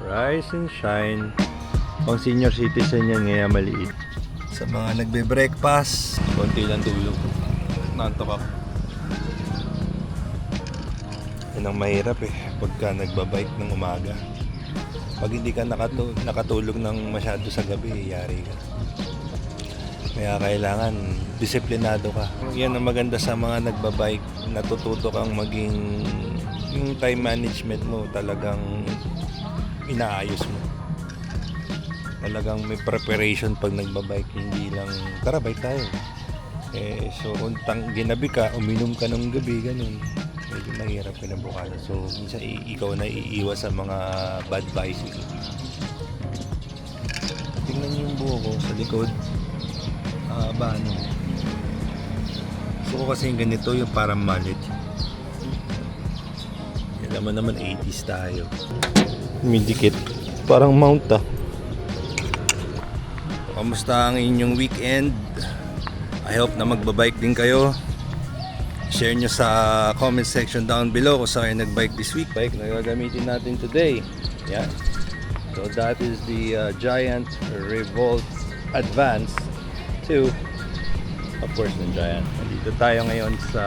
Rise and shine. Pang senior citizen yan, ngayon maliit. Sa mga nagbe-breakfast, konti lang tulog. Nantok ako. Yan ang mahirap pagka nagbabike ng umaga. Pag hindi ka nakatulog ng masyado sa gabi, yari ka. Kaya kailangan disiplinado ka. Yan ang maganda sa mga nagbabike. Natututo kang maging yung time management mo talagang inaayos mo. Talagang may preparation pag nagbabike. Hindi lang tara bike tayo. So kung ginabi ka, uminom ka ng gabi, ganun. Medyo mahirap kinabukasan. So minsan ikaw na iiwas sa mga bad vices. Tingnan niyo yung buho ko sa likod. Ano? So kasi yung ganito yung parang mallet. Alam mo naman 80s tayo. Midikit. Parang mount Kamusta ang inyong weekend? I hope na magbabike din kayo. Share nyo sa comment section down below kung saan nagbike this week. Bike na gagamitin natin today. Yeah. So that is the Giant Revolt Advance 2. Of course, ng Giant. Nandito tayo ngayon sa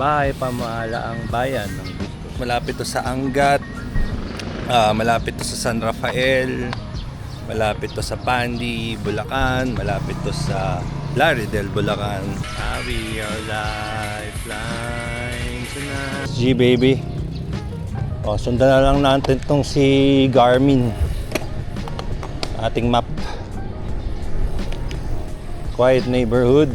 bahay pamahalaang bayan ng Bustos. Malapit to sa Angat, malapit to sa San Rafael, malapit to sa Pandi, Bulacan, malapit to sa Laridel, Bulacan. Happy our life flying tonight. G baby. Sundan na lang natin tong si Garmin. Ating map. Quiet neighborhood.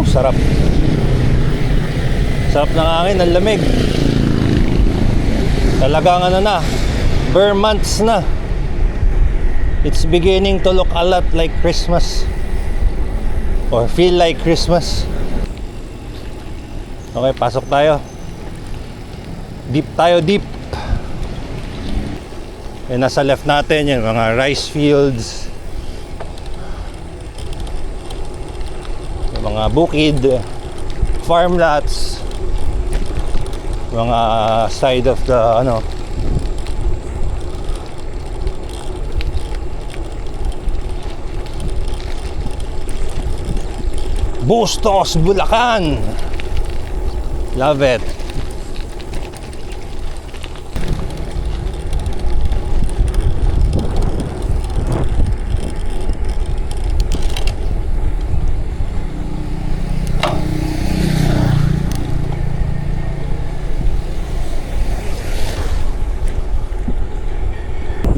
Sarap. Sarap ng hangin, ang lamig. Talagang ano na, bare months na. It's beginning to look a lot like Christmas. Or feel like Christmas. Okay, pasok tayo. Deep tayo, deep. And nasa left natin yung mga rice fields. Yung mga bukid. Farm lots. Mga side of the Bustos, Bulacan. Love it.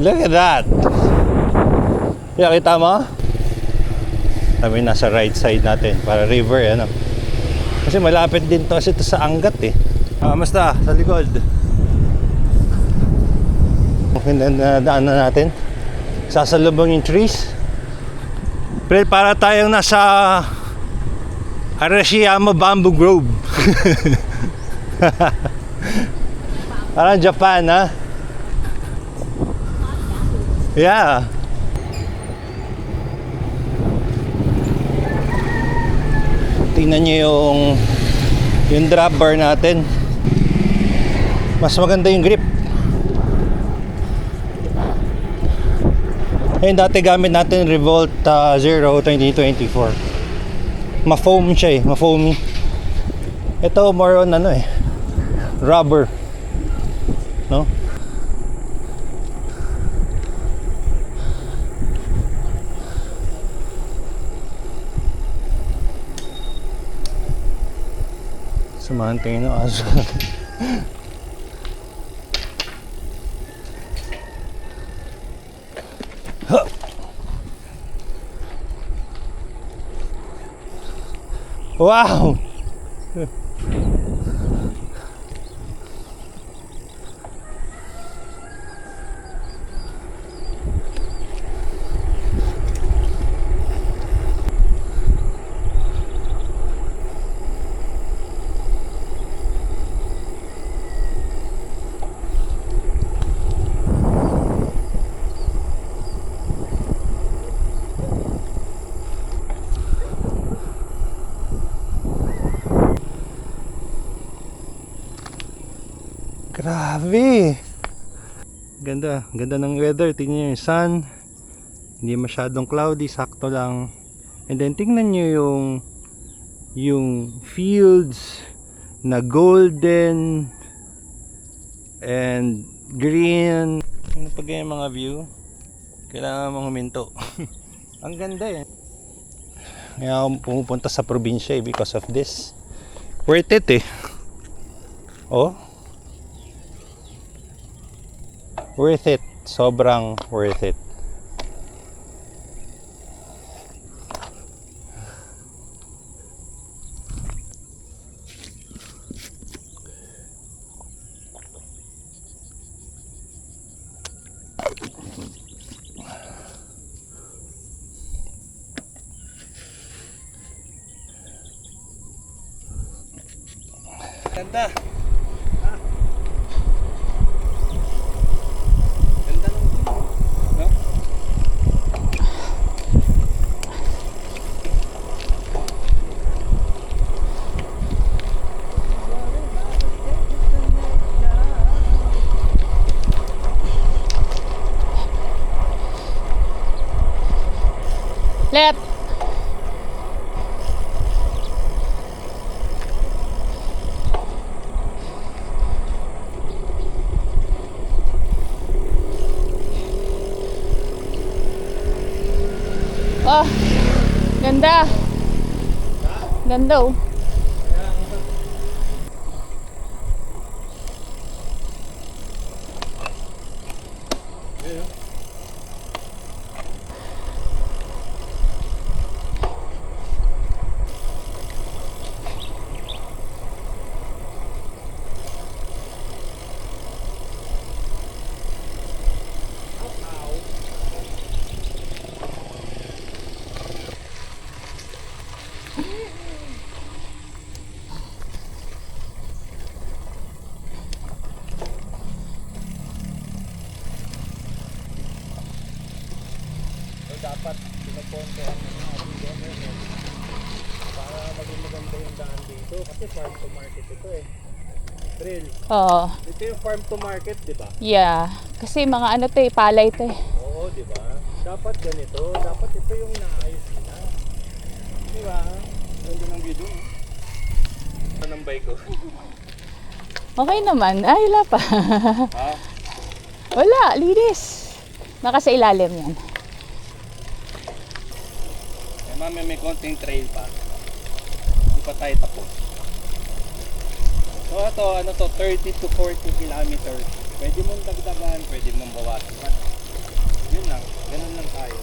Look at that. Kita mo? Kami nasa right side natin para river kasi malapit din to kasi ito sa Angat basta sa likod okay na daan na natin sasalubong yung trees pero para tayong nasa Arashiyama Bamboo Grove. Parang Japan yeah. Tingnan nyo yung drop bar natin. Mas maganda yung grip. Ayun, dati gamit natin Revolt Zero 2024. Ma-foam siya ma-foamy. Ito more on rubber. No? Sumantay na aso. Wow! Grabe. Ganda, ganda ng weather. Tingnan nyo yung sun. Hindi masyadong cloudy, sakto lang. And then tingnan nyo yung fields na golden and green. Ano pa ganyan mga view? Kailangan mong huminto. Ang ganda eh. Kaya ako pumupunta sa probinsya eh because of this. Worth it eh. Oh. Worth it. Sobrang worth it. Ganda. Ganda ng view, no? Left. Oh, ganda. Ganda oh. Dapat pinapontehan ng mga homeowner para maging maganda yung daan dito kasi farm to market ito eh. Trail. Oo. Ito yung farm to market, di ba? Yeah. Kasi mga ano to eh, palay to eh. Oo, di ba? Dapat ganito. Dapat ito yung naayos nila. Di ba? Ganda ng video. Ano ng bike ko? Okay naman. Ay, wala pa. Ha? Wala, linis. Naka sa ilalim yan. Eh, mami, may konting trail pa. Hindi pa tayo tapos. So ito, ano to, 30 to 40 kilometers. Pwede mong dagdagan, pwede mong bawasan. Yun lang, ganun lang tayo.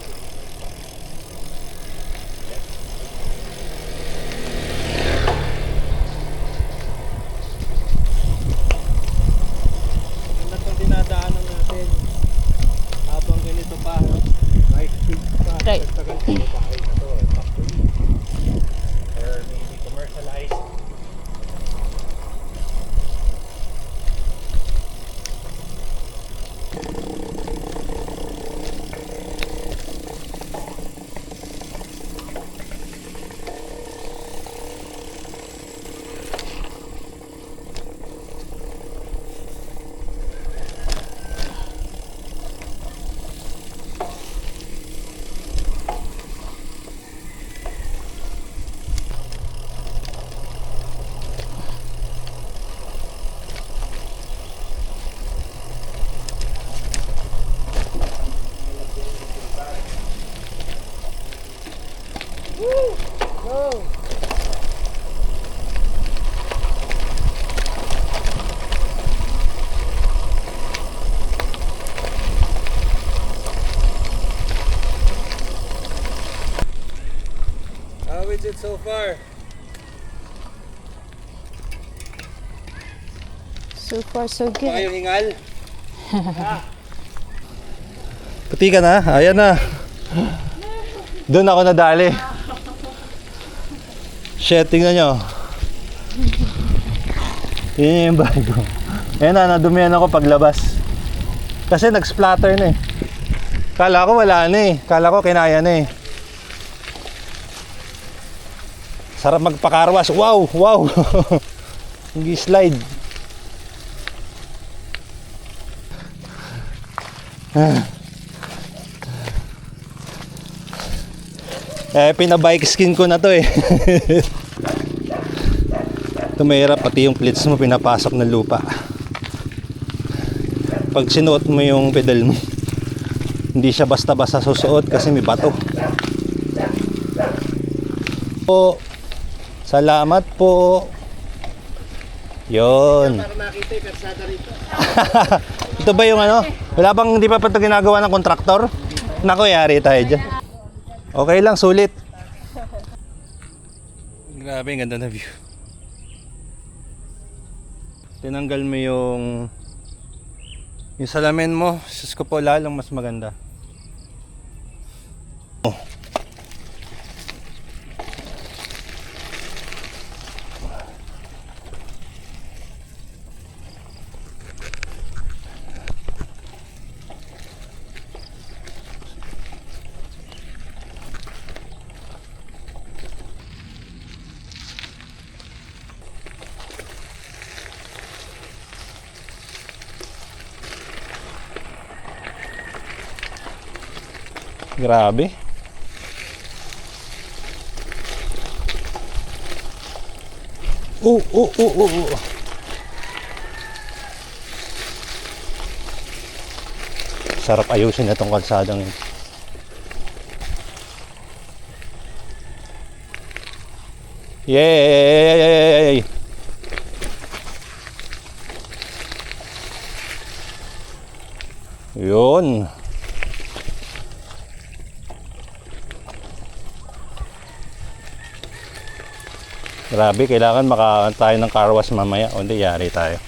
Ganda itong dinadaanan natin. Habang ganito pa, right speed pa. Right. Sa ganito pa rin na to, factory. Or maybe commercialized. Go! How is it so far? So far, so Pa good. kayong hingal? Puti ka na? Ayan na. Doon ako nadali. Shit, tingnan nyo. Yun yung bag ko. Ayan na, nadumihan ako paglabas. Kasi nag-splatter na eh. Kala ko wala na eh. Kala ko kinaya na eh. Sarap magpakarwas. Wow! Wow! Hindi slide. Pinabike skin ko na to eh. Tumira pati yung plates mo pinapasok ng lupa. Pag sinuot mo yung pedal mo, hindi siya basta-basta susuot kasi may bato. Po, salamat po. Yon. Para makita yung persada rito. Ito ba yung ano? Wala bang hindi pa pa ito ginagawa ng kontraktor? Naku, yari tayo dyan. Okay lang, sulit. Grabe, ang ganda na view. Tinanggal mo yung salamin mo. Sus ko po, lalong mas maganda. Oh. Grabe. Sarap ayusin na tong kalsadang yun. Yay! Yun. Grabe, kailangan makakaan tayo ng car wash mamaya o hindi, yari tayo.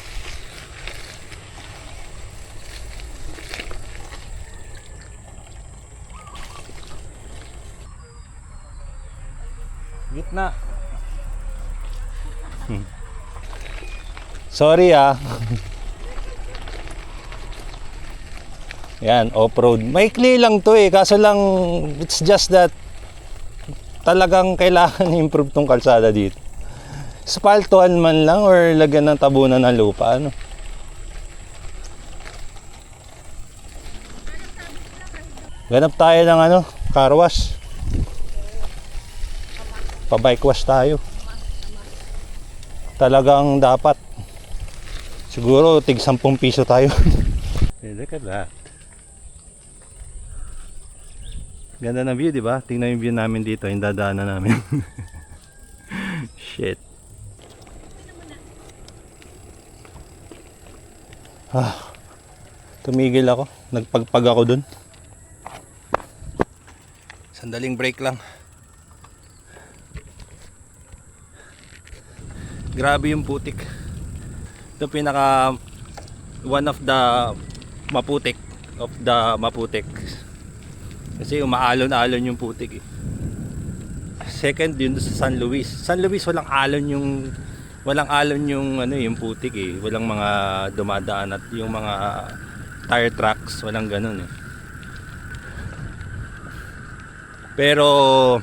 Gitna. Sorry ah. Yan, off-road. Maikli lang to eh, kaso lang it's just that talagang kailangan improve tong kalsada dito. Spaltuhan man lang or lagyan ng tabunan ng lupa, ano. Ganap tayo ng ano, car wash. Pa-bike wash tayo. Talagang dapat. Siguro tig 10 piso tayo. Look at that. Ganda ng view, di ba? Tingnan yung view namin dito, yung dadaanan namin. Shit. Tumigil ako. Nagpagpag ako dun. Sandaling break lang. Grabe yung putik. Ito pinaka one of the maputik of the maputik. Kasi umaalon-alon yung putik eh. Second yun sa San Luis. San Luis walang alon yung ano yung putik eh. Walang mga dumadaan at yung mga tire tracks, walang ganun eh. Pero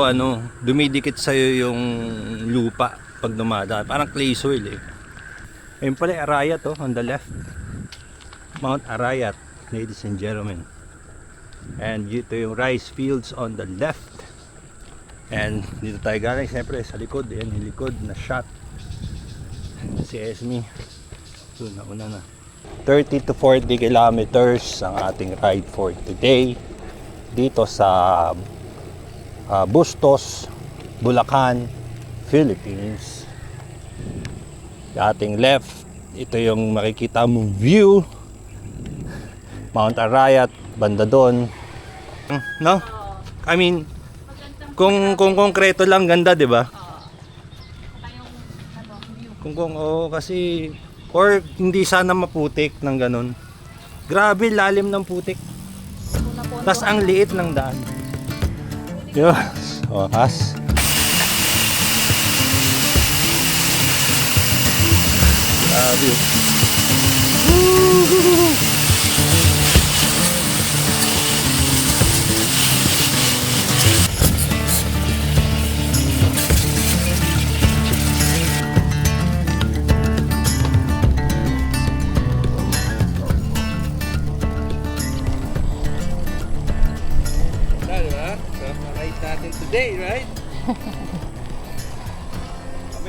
ano, dumidikit sa yung lupa pag dumadaan. Parang clay soil eh. Ayun pala Arayat oh, on the left. Mount Arayat, ladies and gentlemen. And dito yung rice fields on the left. And dito tayo galing, siyempre sa likod. Yan yung likod na shot. Si Esme. So nauna na. 30 to 40 kilometers ang ating ride for today. Dito sa Bustos, Bulacan, Philippines. Sa ating left, ito yung makikita mong view. Mount Arayat, banda doon. No? I mean, kung konkreto lang ganda, 'di ba? Kasi or hindi sana maputik ng ganun. Grabe lalim ng putik. Tas ang liit ng daan. Yes. Oras. Grabe.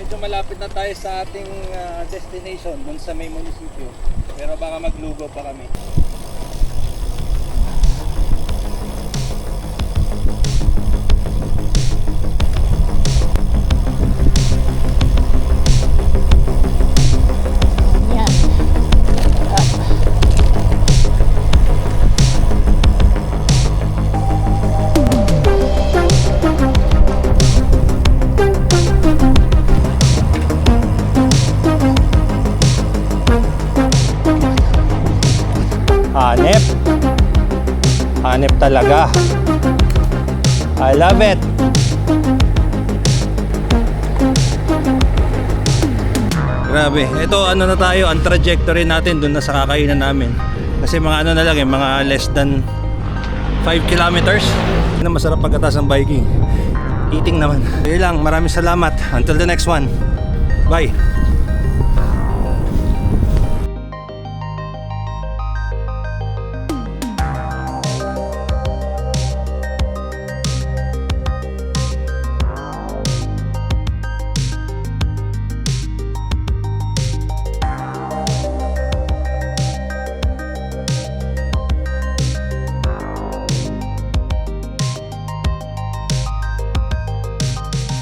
medyo malapit na tayo sa ating destination dun sa may munisipyo. Pero baka maglugo pa kami. Yan. Hanep. Hanep talaga. I love it. Grabe. Ito ano na tayo, ang trajectory natin doon na sa kakainan namin. Kasi mga ano na lang mga less than 5 kilometers. Yun ang masarap pagkatas ng biking. Eating naman. Yun lang, maraming salamat. Until the next one. Bye.